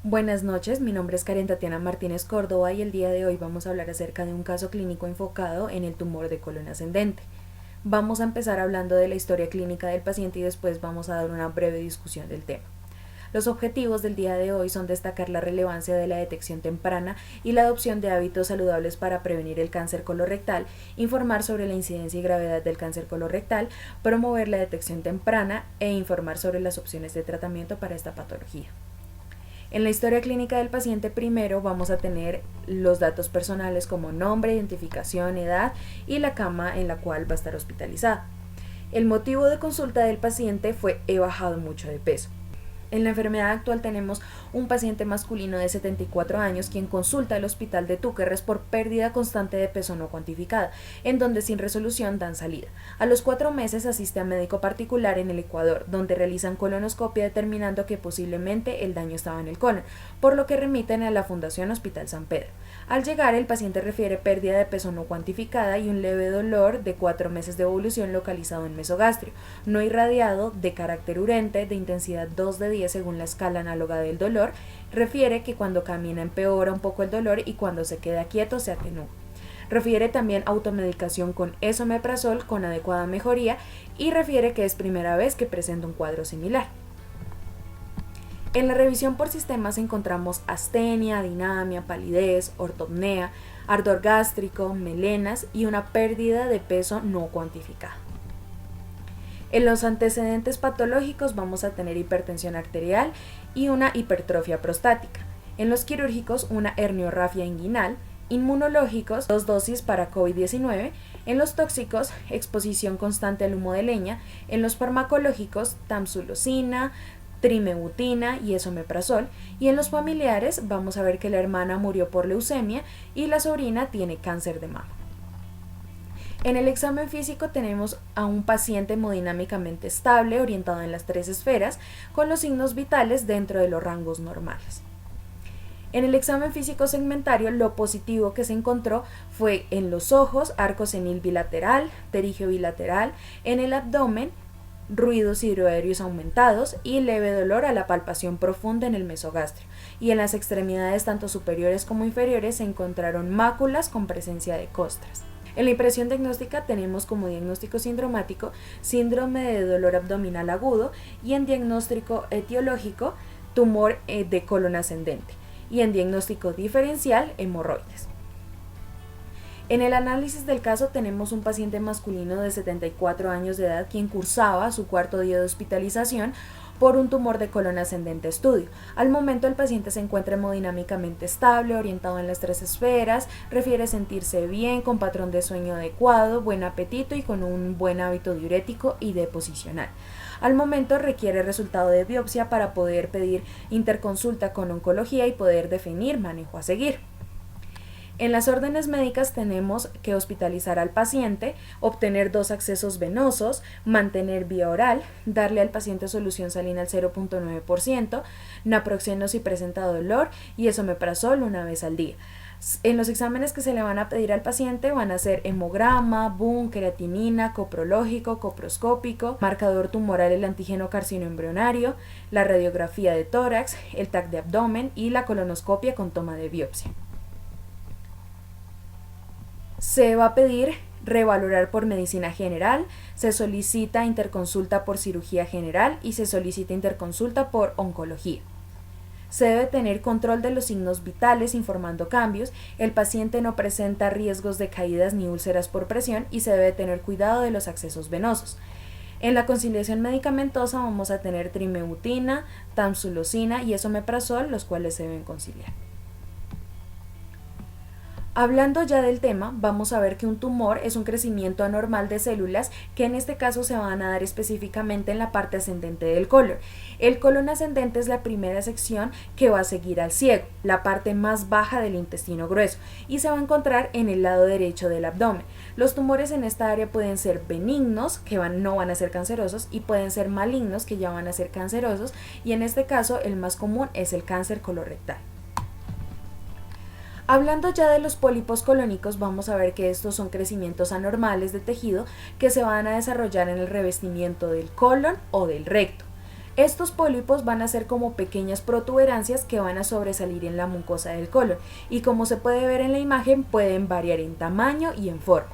Buenas noches, mi nombre es Karen Tatiana Martínez Córdoba y el día de hoy vamos a hablar acerca de un caso clínico enfocado en el tumor de colon ascendente. Vamos a empezar hablando de la historia clínica del paciente y después vamos a dar una breve discusión del tema. Los objetivos del día de hoy son destacar la relevancia de la detección temprana y la adopción de hábitos saludables para prevenir el cáncer colorectal, informar sobre la incidencia y gravedad del cáncer colorectal, promover la detección temprana e informar sobre las opciones de tratamiento para esta patología. En la historia clínica del paciente primero vamos a tener los datos personales como nombre, identificación, edad y la cama en la cual va a estar hospitalizada. El motivo de consulta del paciente fue he bajado mucho de peso. En la enfermedad actual tenemos un paciente masculino de 74 años quien consulta al hospital de Túquerres por pérdida constante de peso no cuantificada, en donde sin resolución dan salida. A los 4 meses asiste a médico particular en el Ecuador, donde realizan colonoscopia determinando que posiblemente el daño estaba en el colon, por lo que remiten a la Fundación Hospital San Pedro. Al llegar, el paciente refiere pérdida de peso no cuantificada y un leve dolor de 4 meses de evolución localizado en mesogastrio, no irradiado, de carácter urente, de intensidad 2 de 10 según la escala análoga del dolor. Refiere que cuando camina empeora un poco el dolor y cuando se queda quieto se atenúa. Refiere también automedicación con esomeprazol con adecuada mejoría y refiere que es primera vez que presenta un cuadro similar. En la revisión por sistemas encontramos astenia, dinamia, palidez, ortopnea, ardor gástrico, melenas y una pérdida de peso no cuantificada. En los antecedentes patológicos vamos a tener hipertensión arterial y una hipertrofia prostática. En los quirúrgicos, una herniorrafia inguinal. Inmunológicos, 2 dosis para COVID-19. En los tóxicos, exposición constante al humo de leña. En los farmacológicos, tamsulosina, trimebutina y esomeprazol, y en los familiares vamos a ver que la hermana murió por leucemia y la sobrina tiene cáncer de mama. En el examen físico tenemos a un paciente hemodinámicamente estable, orientado en las 3 esferas, con los signos vitales dentro de los rangos normales. En el examen físico segmentario, lo positivo que se encontró fue en los ojos, arco senil bilateral, pterigio bilateral, en el abdomen, ruidos hidroaéreos aumentados y leve dolor a la palpación profunda en el mesogastrio, y en las extremidades tanto superiores como inferiores se encontraron máculas con presencia de costras. En la impresión diagnóstica tenemos como diagnóstico sindromático síndrome de dolor abdominal agudo y en diagnóstico etiológico tumor de colon ascendente y en diagnóstico diferencial hemorroides. En el análisis del caso tenemos un paciente masculino de 74 años de edad quien cursaba su 4.º día de hospitalización por un tumor de colon ascendente estudio. Al momento el paciente se encuentra hemodinámicamente estable, orientado en las 3 esferas, refiere sentirse bien, con patrón de sueño adecuado, buen apetito y con un buen hábito diurético y deposicional. Al momento requiere resultado de biopsia para poder pedir interconsulta con oncología y poder definir manejo a seguir. En las órdenes médicas tenemos que hospitalizar al paciente, obtener 2 accesos venosos, mantener vía oral, darle al paciente solución salina al 0.9%, naproxeno si presenta dolor y esomeprazol una vez al día. En los exámenes que se le van a pedir al paciente van a ser hemograma, BUN, creatinina, coprológico, coproscópico, marcador tumoral, el antígeno carcinoembrionario, la radiografía de tórax, el TAC de abdomen y la colonoscopia con toma de biopsia. Se va a pedir revalorar por medicina general, se solicita interconsulta por cirugía general y se solicita interconsulta por oncología. Se debe tener control de los signos vitales informando cambios, el paciente no presenta riesgos de caídas ni úlceras por presión y se debe tener cuidado de los accesos venosos. En la conciliación medicamentosa vamos a tener trimebutina, tamsulosina y esomeprazol, los cuales se deben conciliar. Hablando ya del tema, vamos a ver que un tumor es un crecimiento anormal de células que en este caso se van a dar específicamente en la parte ascendente del colon. El colon ascendente es la primera sección que va a seguir al ciego, la parte más baja del intestino grueso, y se va a encontrar en el lado derecho del abdomen. Los tumores en esta área pueden ser benignos, que no van a ser cancerosos, y pueden ser malignos, que ya van a ser cancerosos, y en este caso el más común es el cáncer colorectal. Hablando ya de los pólipos colónicos, vamos a ver que estos son crecimientos anormales de tejido que se van a desarrollar en el revestimiento del colon o del recto. Estos pólipos van a ser como pequeñas protuberancias que van a sobresalir en la mucosa del colon y, como se puede ver en la imagen, pueden variar en tamaño y en forma.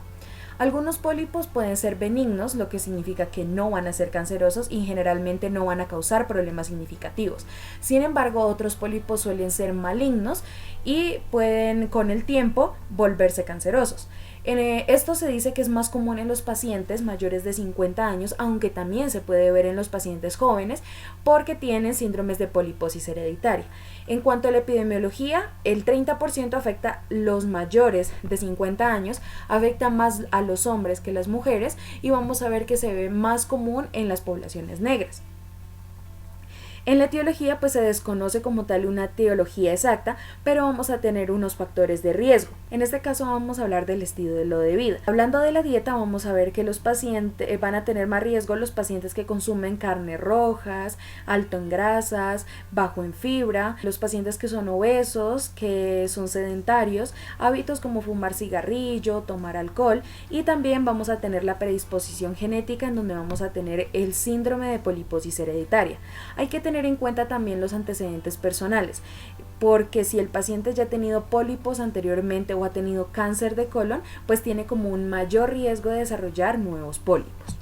Algunos pólipos pueden ser benignos, lo que significa que no van a ser cancerosos y generalmente no van a causar problemas significativos. Sin embargo, otros pólipos suelen ser malignos y pueden con el tiempo volverse cancerosos. Esto se dice que es más común en los pacientes mayores de 50 años, aunque también se puede ver en los pacientes jóvenes porque tienen síndromes de poliposis hereditaria. En cuanto a la epidemiología, el 30% afecta a los mayores de 50 años, afecta más a los hombres que las mujeres y vamos a ver que se ve más común en las poblaciones negras. En la etiología pues se desconoce como tal una etiología exacta, pero vamos a tener unos factores de riesgo. En este caso vamos a hablar del estilo de vida. Hablando de la dieta, vamos a ver que los pacientes van a tener más riesgo los pacientes que consumen carnes rojas, alto en grasas, bajo en fibra, los pacientes que son obesos, que son sedentarios, hábitos como fumar cigarrillo, tomar alcohol, y también vamos a tener la predisposición genética en donde vamos a tener el síndrome de poliposis hereditaria. Hay que tener en cuenta también los antecedentes personales, porque si el paciente ya ha tenido pólipos anteriormente o ha tenido cáncer de colon, pues tiene como un mayor riesgo de desarrollar nuevos pólipos.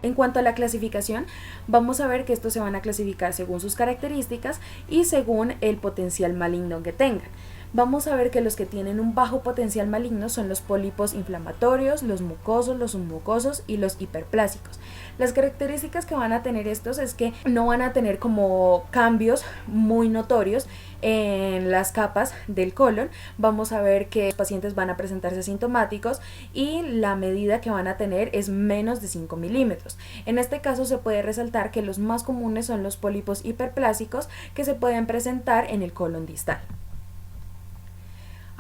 En cuanto a la clasificación, vamos a ver que estos se van a clasificar según sus características y según el potencial maligno que tengan. Vamos a ver que los que tienen un bajo potencial maligno son los pólipos inflamatorios, los mucosos, los submucosos y los hiperplásicos. Las características que van a tener estos es que no van a tener como cambios muy notorios en las capas del colon. Vamos a ver que los pacientes van a presentarse asintomáticos y la medida que van a tener es menos de 5 milímetros. En este caso se puede resaltar que los más comunes son los pólipos hiperplásicos que se pueden presentar en el colon distal.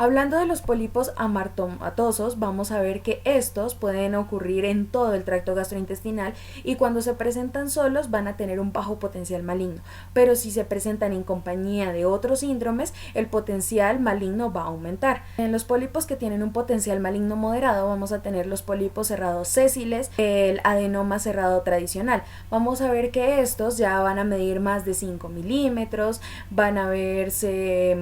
Hablando de los pólipos amartomatosos, vamos a ver que estos pueden ocurrir en todo el tracto gastrointestinal y cuando se presentan solos van a tener un bajo potencial maligno, pero si se presentan en compañía de otros síndromes, el potencial maligno va a aumentar. En los pólipos que tienen un potencial maligno moderado vamos a tener los pólipos cerrados sésiles, el adenoma cerrado tradicional. Vamos a ver que estos ya van a medir más de 5 milímetros, van a verse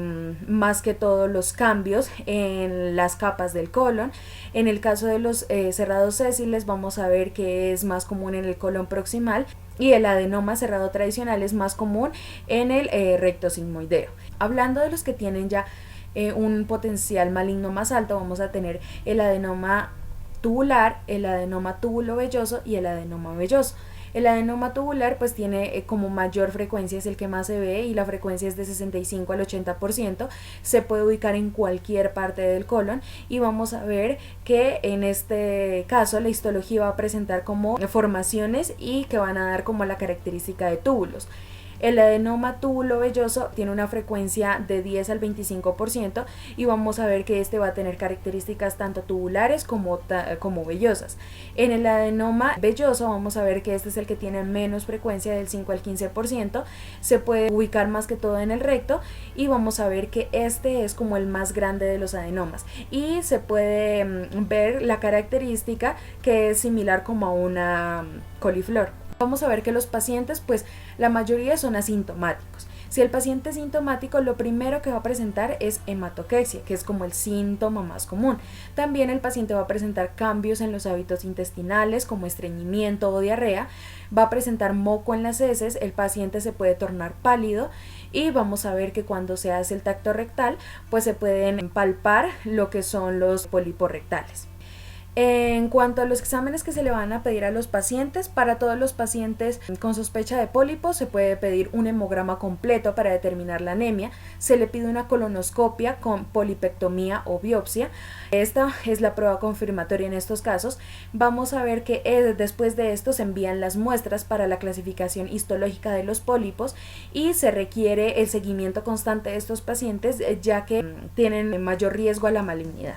más que todo los cambios en las capas del colon. En el caso de los cerrados sésiles vamos a ver que es más común en el colon proximal y el adenoma cerrado tradicional es más común en el recto sigmoideo. Hablando de los que tienen ya un potencial maligno más alto, vamos a tener el adenoma tubular, el adenoma tubulovelloso y el adenoma velloso. El adenoma tubular pues tiene como mayor frecuencia, es el que más se ve y la frecuencia es de 65 al 80%, se puede ubicar en cualquier parte del colon y vamos a ver que en este caso la histología va a presentar como formaciones y que van a dar como la característica de túbulos. El adenoma tubulovelloso tiene una frecuencia de 10 al 25% y vamos a ver que este va a tener características tanto tubulares como vellosas. En el adenoma velloso vamos a ver que este es el que tiene menos frecuencia, del 5 al 15%, se puede ubicar más que todo en el recto y vamos a ver que este es como el más grande de los adenomas y se puede ver la característica que es similar como a una coliflor. Vamos a ver que los pacientes, pues la mayoría son asintomáticos. Si el paciente es sintomático, lo primero que va a presentar es hematoquexia, que es como el síntoma más común. También el paciente va a presentar cambios en los hábitos intestinales, como estreñimiento o diarrea, va a presentar moco en las heces, el paciente se puede tornar pálido y vamos a ver que cuando se hace el tacto rectal, pues se pueden palpar lo que son los pólipos rectales. En cuanto a los exámenes que se le van a pedir a los pacientes, para todos los pacientes con sospecha de pólipos se puede pedir un hemograma completo para determinar la anemia, se le pide una colonoscopia con polipectomía o biopsia. Esta es la prueba confirmatoria en estos casos. Vamos a ver que después de esto se envían las muestras para la clasificación histológica de los pólipos y se requiere el seguimiento constante de estos pacientes ya que tienen mayor riesgo a la malignidad.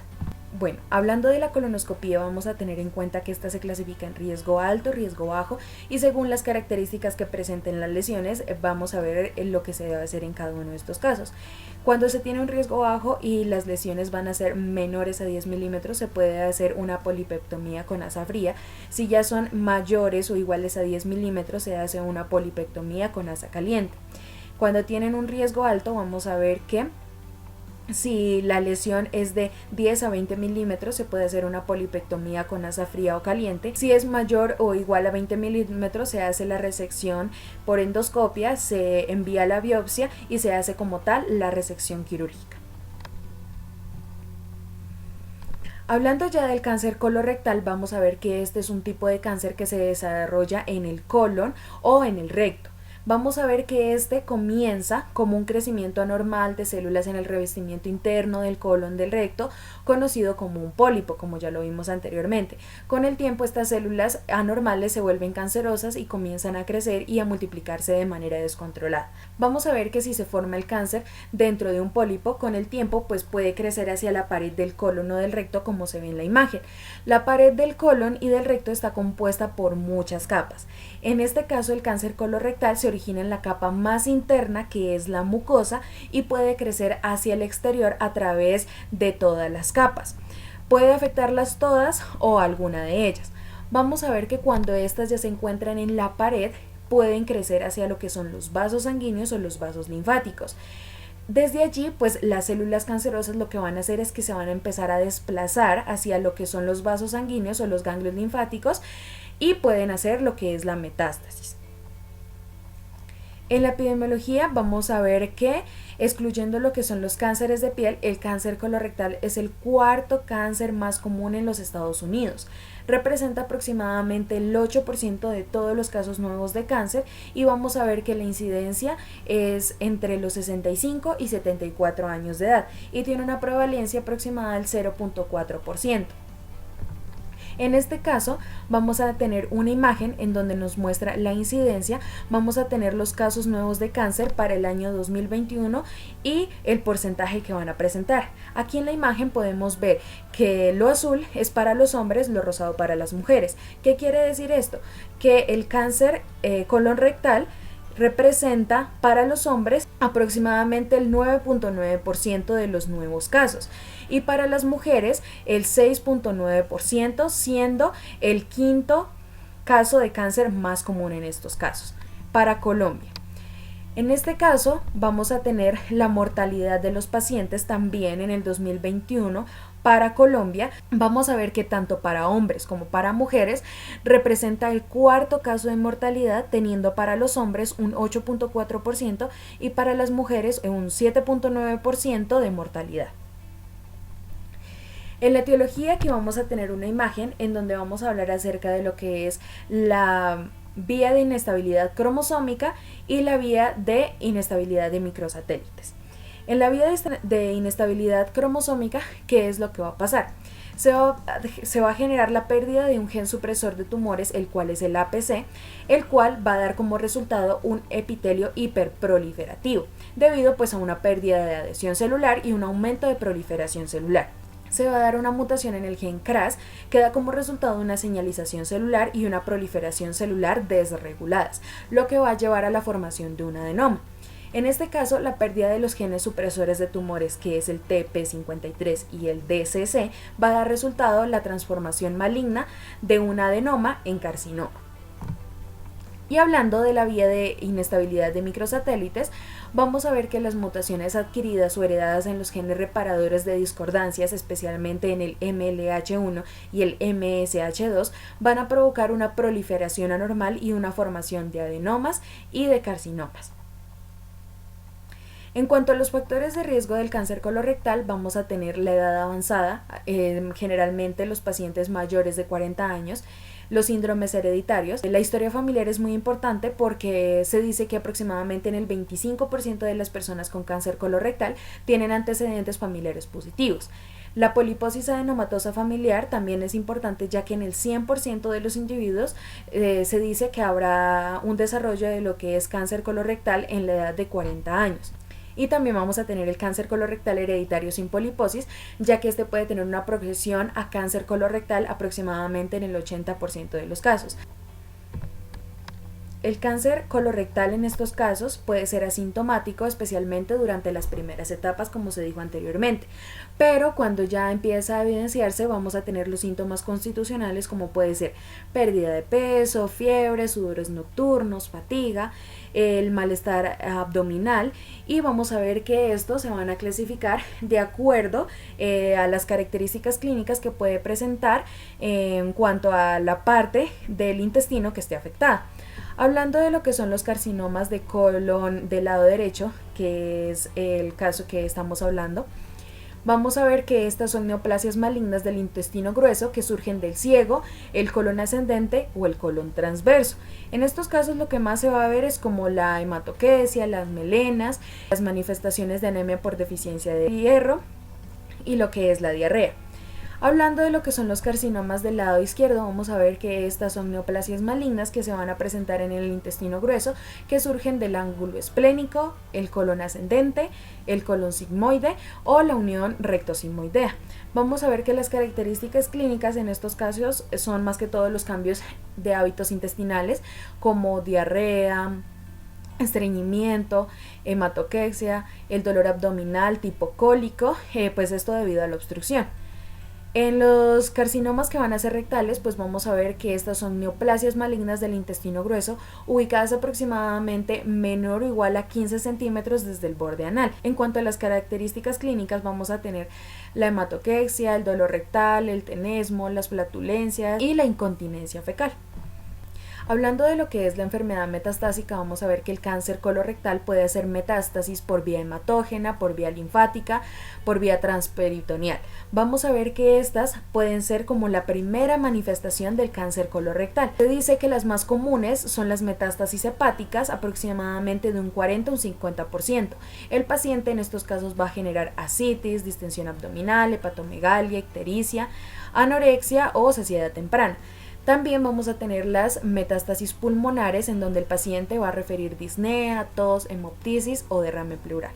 Bueno, hablando de la colonoscopia, vamos a tener en cuenta que esta se clasifica en riesgo alto, riesgo bajo, y según las características que presenten las lesiones, vamos a ver lo que se debe hacer en cada uno de estos casos. Cuando se tiene un riesgo bajo y las lesiones van a ser menores a 10 milímetros, se puede hacer una polipectomía con asa fría. Si ya son mayores o iguales a 10 milímetros, se hace una polipectomía con asa caliente. Cuando tienen un riesgo alto, vamos a ver que si la lesión es de 10 a 20 milímetros, se puede hacer una polipectomía con asa fría o caliente. Si es mayor o igual a 20 milímetros, se hace la resección por endoscopia, se envía la biopsia y se hace como tal la resección quirúrgica. Hablando ya del cáncer colorectal, vamos a ver que este es un tipo de cáncer que se desarrolla en el colon o en el recto. Vamos a ver que este comienza como un crecimiento anormal de células en el revestimiento interno del colon del recto, conocido como un pólipo, como ya lo vimos anteriormente. Con el tiempo, estas células anormales se vuelven cancerosas y comienzan a crecer y a multiplicarse de manera descontrolada. Vamos a ver que si se forma el cáncer dentro de un pólipo, con el tiempo pues puede crecer hacia la pared del colon o del recto, como se ve en la imagen. La pared del colon y del recto está compuesta por muchas capas. En este caso, el cáncer colorectal se origina en la capa más interna, que es la mucosa, y puede crecer hacia el exterior a través de todas las capas. Puede afectarlas todas o alguna de ellas. Vamos a ver que cuando estas ya se encuentran en la pared, pueden crecer hacia lo que son los vasos sanguíneos o los vasos linfáticos. Desde allí, pues las células cancerosas lo que van a hacer es que se van a empezar a desplazar hacia lo que son los vasos sanguíneos o los ganglios linfáticos y pueden hacer lo que es la metástasis. En la epidemiología vamos a ver que, excluyendo lo que son los cánceres de piel, el cáncer colorectal es el cuarto cáncer más común en los Estados Unidos. Representa aproximadamente el 8% de todos los casos nuevos de cáncer y vamos a ver que la incidencia es entre los 65 y 74 años de edad y tiene una prevalencia aproximada del 0.4%. En este caso vamos a tener una imagen en donde nos muestra la incidencia, vamos a tener los casos nuevos de cáncer para el año 2021 y el porcentaje que van a presentar. Aquí en la imagen podemos ver que lo azul es para los hombres, lo rosado para las mujeres. ¿Qué quiere decir esto? Que el cáncer colon rectal representa para los hombres aproximadamente el 9.9% de los nuevos casos y para las mujeres el 6.9%, siendo el quinto caso de cáncer más común en estos casos. Para Colombia, en este caso vamos a tener la mortalidad de los pacientes también en el 2021. Para Colombia vamos a ver que tanto para hombres como para mujeres representa el cuarto caso de mortalidad, teniendo para los hombres un 8.4% y para las mujeres un 7.9% de mortalidad. En la etiología aquí vamos a tener una imagen en donde vamos a hablar acerca de lo que es la vía de inestabilidad cromosómica y la vía de inestabilidad de microsatélites. En la vía de inestabilidad cromosómica, ¿qué es lo que va a pasar? Se va a generar la pérdida de un gen supresor de tumores, el cual es el APC, el cual va a dar como resultado un epitelio hiperproliferativo, debido pues a una pérdida de adhesión celular y un aumento de proliferación celular. Se va a dar una mutación en el gen CRAS que da como resultado una señalización celular y una proliferación celular desreguladas, lo que va a llevar a la formación de un adenoma. En este caso, la pérdida de los genes supresores de tumores, que es el TP53 y el DCC, va a dar resultado la transformación maligna de un adenoma en carcinoma. Y hablando de la vía de inestabilidad de microsatélites, vamos a ver que las mutaciones adquiridas o heredadas en los genes reparadores de discordancias, especialmente en el MLH1 y el MSH2, van a provocar una proliferación anormal y una formación de adenomas y de carcinomas. En cuanto a los factores de riesgo del cáncer colorectal, vamos a tener la edad avanzada, generalmente los pacientes mayores de 40 años, los síndromes hereditarios. La historia familiar es muy importante porque se dice que aproximadamente en el 25% de las personas con cáncer colorectal tienen antecedentes familiares positivos. La poliposis adenomatosa familiar también es importante, ya que en el 100% de los individuos se dice que habrá un desarrollo de lo que es cáncer colorectal en la edad de 40 años. Y también vamos a tener el cáncer colorectal hereditario sin poliposis, ya que este puede tener una progresión a cáncer colorectal aproximadamente en el 80% de los casos. El cáncer colorectal en estos casos puede ser asintomático, especialmente durante las primeras etapas, como se dijo anteriormente, pero cuando ya empieza a evidenciarse vamos a tener los síntomas constitucionales, como puede ser pérdida de peso, fiebre, sudores nocturnos, fatiga, el malestar abdominal, y vamos a ver que estos se van a clasificar de acuerdo a las características clínicas que puede presentar en cuanto a la parte del intestino que esté afectada. Hablando de lo que son los carcinomas de colon del lado derecho, que es el caso que estamos hablando, vamos a ver que estas son neoplasias malignas del intestino grueso que surgen del ciego, el colon ascendente o el colon transverso. En estos casos lo que más se va a ver es como la hematoquesia, las melenas, las manifestaciones de anemia por deficiencia de hierro y lo que es la diarrea. Hablando de lo que son los carcinomas del lado izquierdo, vamos a ver que estas son neoplasias malignas que se van a presentar en el intestino grueso, que surgen del ángulo esplénico, el colon ascendente, el colon sigmoide o la unión rectosigmoidea. Vamos a ver que las características clínicas en estos casos son más que todo los cambios de hábitos intestinales, como diarrea, estreñimiento, hematoquexia, el dolor abdominal tipo cólico, pues esto debido a la obstrucción. En los carcinomas que van a ser rectales, pues vamos a ver que estas son neoplasias malignas del intestino grueso, ubicadas aproximadamente menor o igual a 15 centímetros desde el borde anal. En cuanto a las características clínicas, vamos a tener la hematoquexia, el dolor rectal, el tenesmo, las flatulencias y la incontinencia fecal. Hablando de lo que es la enfermedad metastásica, vamos a ver que el cáncer colorectal puede hacer metástasis por vía hematógena, por vía linfática, por vía transperitoneal. Vamos a ver que estas pueden ser como la primera manifestación del cáncer colorectal. Se dice que las más comunes son las metástasis hepáticas, aproximadamente de un 40 a un 50%. El paciente en estos casos va a generar ascitis, distensión abdominal, hepatomegalia, ictericia, anorexia o saciedad temprana. También vamos a tener las metástasis pulmonares, en donde el paciente va a referir disnea, tos, hemoptisis o derrame pleural.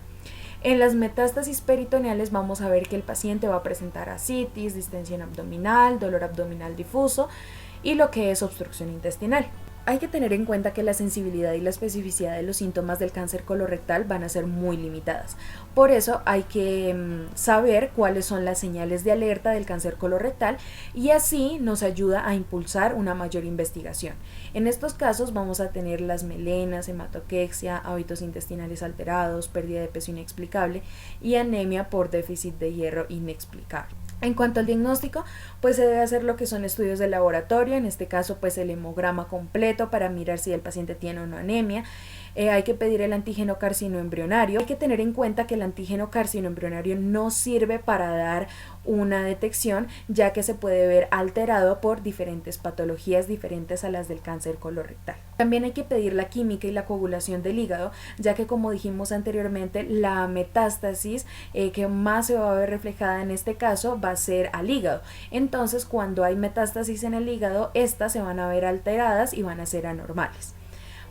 En las metástasis peritoneales vamos a ver que el paciente va a presentar ascitis, distensión abdominal, dolor abdominal difuso y lo que es obstrucción intestinal. Hay que tener en cuenta que la sensibilidad y la especificidad de los síntomas del cáncer colorectal van a ser muy limitadas. Por eso hay que saber cuáles son las señales de alerta del cáncer colorectal, y así nos ayuda a impulsar una mayor investigación. En estos casos vamos a tener las melenas, hematoquexia, hábitos intestinales alterados, pérdida de peso inexplicable y anemia por déficit de hierro inexplicable. En cuanto al diagnóstico, pues se debe hacer lo que son estudios de laboratorio, en este caso pues el hemograma completo para mirar si el paciente tiene o no anemia. Hay que pedir el antígeno carcinoembrionario. Hay que tener en cuenta que el antígeno carcinoembrionario no sirve para dar una detección, ya que se puede ver alterado por diferentes patologías diferentes a las del cáncer colorectal. También hay que pedir la química y la coagulación del hígado, ya que, como dijimos anteriormente, la metástasis que más se va a ver reflejada en este caso va a ser al hígado. Entonces, cuando hay metástasis en el hígado, estas se van a ver alteradas y van a ser anormales.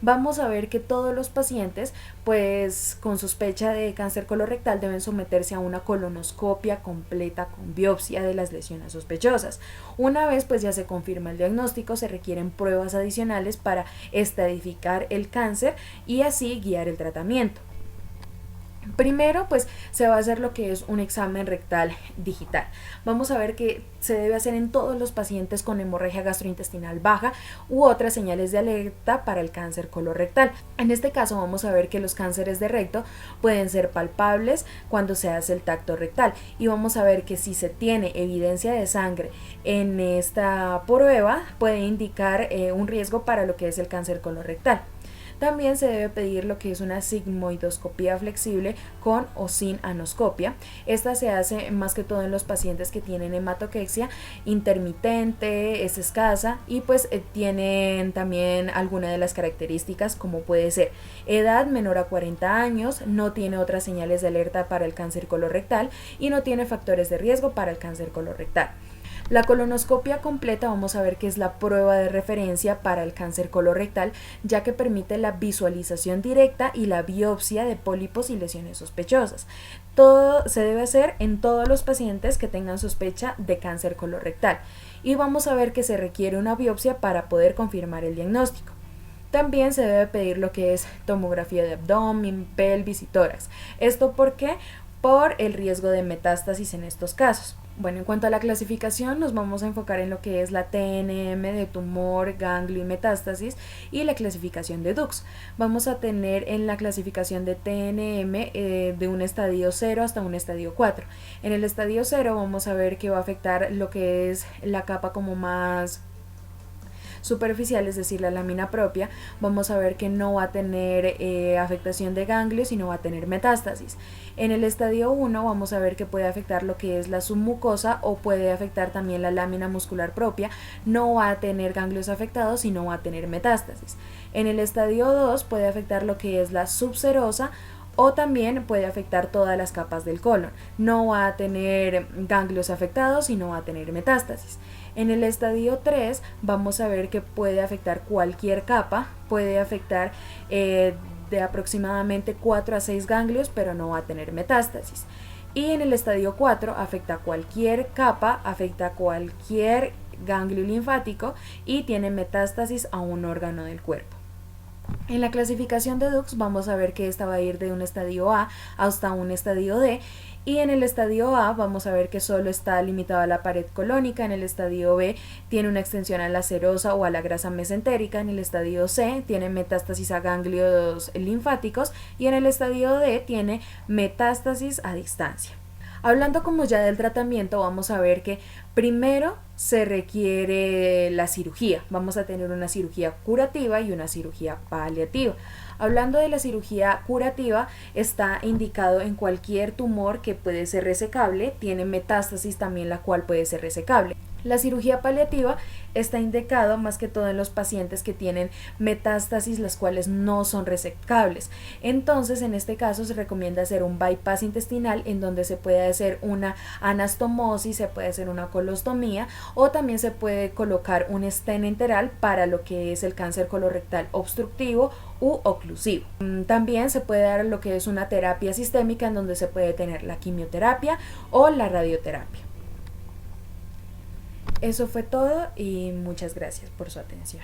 Vamos a ver que todos los pacientes, pues con sospecha de cáncer colorectal, deben someterse a una colonoscopia completa con biopsia de las lesiones sospechosas. Una vez pues ya se confirma el diagnóstico, se requieren pruebas adicionales para estadificar el cáncer y así guiar el tratamiento. Primero, pues se va a hacer lo que es un examen rectal digital. Vamos a ver que se debe hacer en todos los pacientes con hemorragia gastrointestinal baja u otras señales de alerta para el cáncer colorectal. En este caso vamos a ver que los cánceres de recto pueden ser palpables cuando se hace el tacto rectal, y vamos a ver que si se tiene evidencia de sangre en esta prueba puede indicar un riesgo para lo que es el cáncer colorectal. También se debe pedir lo que es una sigmoidoscopía flexible con o sin anoscopia. Esta se hace más que todo en los pacientes que tienen hematoquexia intermitente, es escasa y pues tienen también alguna de las características, como puede ser edad menor a 40 años, no tiene otras señales de alerta para el cáncer colorectal y no tiene factores de riesgo para el cáncer colorectal. La colonoscopia completa vamos a ver que es la prueba de referencia para el cáncer colorectal, ya que permite la visualización directa y la biopsia de pólipos y lesiones sospechosas. Todo se debe hacer en todos los pacientes que tengan sospecha de cáncer colorectal y vamos a ver que se requiere una biopsia para poder confirmar el diagnóstico. También se debe pedir lo que es tomografía de abdomen, pelvis y tórax. ¿Esto por qué? Por el riesgo de metástasis en estos casos. Bueno, en cuanto a la clasificación, nos vamos a enfocar en lo que es la TNM de tumor, ganglio y metástasis y la clasificación de Dux. Vamos a tener en la clasificación de TNM de un estadio 0 hasta un estadio 4. En el estadio 0 vamos a ver que va a afectar lo que es la capa como más superficial, es decir, la lámina propia. Vamos a ver que no va a tener afectación de ganglios y no va a tener metástasis. En el estadio 1 vamos a ver que puede afectar lo que es la submucosa o puede afectar también la lámina muscular propia. No va a tener ganglios afectados y no va a tener metástasis. En el estadio 2 puede afectar lo que es la subserosa o también puede afectar todas las capas del colon. No va a tener ganglios afectados y no va a tener metástasis. En el estadio 3 vamos a ver que puede afectar cualquier capa, puede afectar de aproximadamente 4 a 6 ganglios, pero no va a tener metástasis. Y en el estadio 4 afecta cualquier capa, afecta cualquier ganglio linfático y tiene metástasis a un órgano del cuerpo. En la clasificación de Dux vamos a ver que esta va a ir de un estadio A hasta un estadio D, y en el estadio A vamos a ver que solo está limitado a la pared colónica. En el estadio B tiene una extensión a la serosa o a la grasa mesentérica. En el estadio C tiene metástasis a ganglios linfáticos y en el estadio D tiene metástasis a distancia. Hablando como ya del tratamiento, vamos a ver que primero se requiere la cirugía. Vamos a tener una cirugía curativa y una cirugía paliativa. Hablando de la cirugía curativa, está indicado en cualquier tumor que puede ser resecable, tiene metástasis también la cual puede ser resecable. La cirugía paliativa está indicado más que todo en los pacientes que tienen metástasis las cuales no son resecables. Entonces, en este caso se recomienda hacer un bypass intestinal en donde se puede hacer una anastomosis, se puede hacer una colostomía o también se puede colocar un stent enteral para lo que es el cáncer colorectal obstructivo u oclusivo. También se puede dar lo que es una terapia sistémica en donde se puede tener la quimioterapia o la radioterapia. Eso fue todo y muchas gracias por su atención.